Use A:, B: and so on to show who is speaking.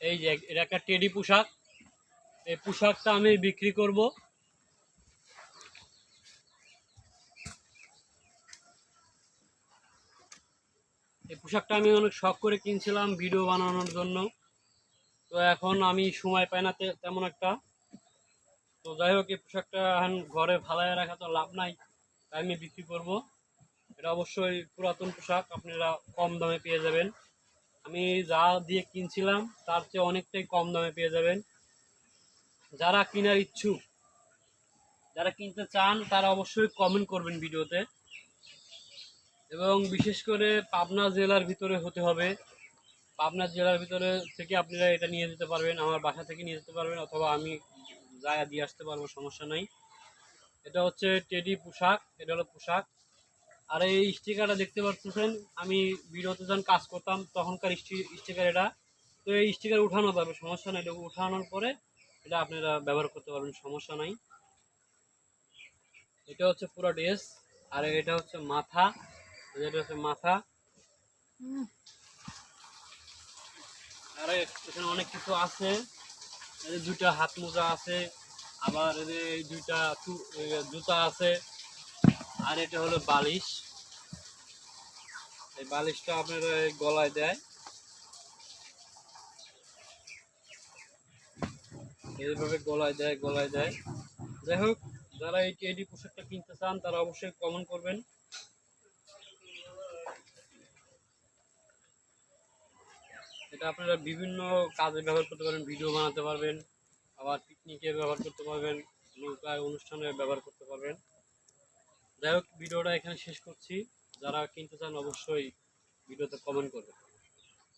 A: এই যে এটা একটা টেডি পোশাক, এই পোশাকটা আমি বিক্রি করব। এই পোশাকটা আমি অনেক শখ করে কিনছিলাম ভিডিও বানানোর জন্য, তো এখন আমি সময় পাই না তেমন একটা। তো যাই হোক, এই পোশাকটা এখন ঘরে ফালাইয়া রাখা তো লাভ নাই, তাই আমি বিক্রি করব। এটা অবশ্যই পুরাতন পোশাক, আপনারা কম দামে পেয়ে যাবেন। আমি যা দিয়ে কিনছিলাম তার চেয়ে অনেকটাই কম দামে পেয়ে যাবেন। যারা কেনার ইচ্ছুক, যারা কিনতে চান, তারা অবশ্যই কমেন্ট করবেন ভিডিওতে। এবং বিশেষ করে পাবনা জেলার ভিতরে হতে হবে। পাবনা জেলার ভিতরে থেকে আপনারা এটা নিয়ে যেতে পারবেন, আমার বাসা থেকে নিয়ে যেতে পারবেন, অথবা আমি যায় দিয়ে আসতে পারবো, সমস্যা নাই। এটা হচ্ছে টেডি পোশাক, এটা হলো পোশাক। আর এই স্টিকারটা দেখতে পাচ্ছেন, আমি ভিডিওতে যখন কাজ করতাম তখনকার স্টিকার এটা। তো এই স্টিকার উঠানো যাবে, সমস্যা নাই। এটা উঠানোর পরে এটা আপনারা ব্যবহার করতে পারবেন, সমস্যা নাই। এটা হচ্ছে পুরো ড্রেস, আর এটা হচ্ছে মাথা, এটা হচ্ছে মাথা। আর এখানে অনেক কিছু আছে, এই দুইটা হাত মোজা আছে, আবার এই দুইটা জুতা আছে। আর এটা হলো বালিশ, এই বালিশটা আপনারা গলায় দেয়, এইভাবে গলায় দেয়। যাই হোক, যারা এই টেডি পোশাকটা কিনতে চান তারা অবশ্যই কমেন্ট করবেন। এটা আপনারা বিভিন্ন কাজে ব্যবহার করতে পারবেন, ভিডিও বানাতে পারবেন, আবার পিকনিকে ব্যবহার করতে পারবেন, নৌকায় অনুষ্ঠানে ব্যবহার করতে পারবেন। যাই হোক, ভিডিওটা এখানে শেষ করছি। যারা কিনতে চান অবশ্যই ভিডিওতে কমেন্ট করবেন।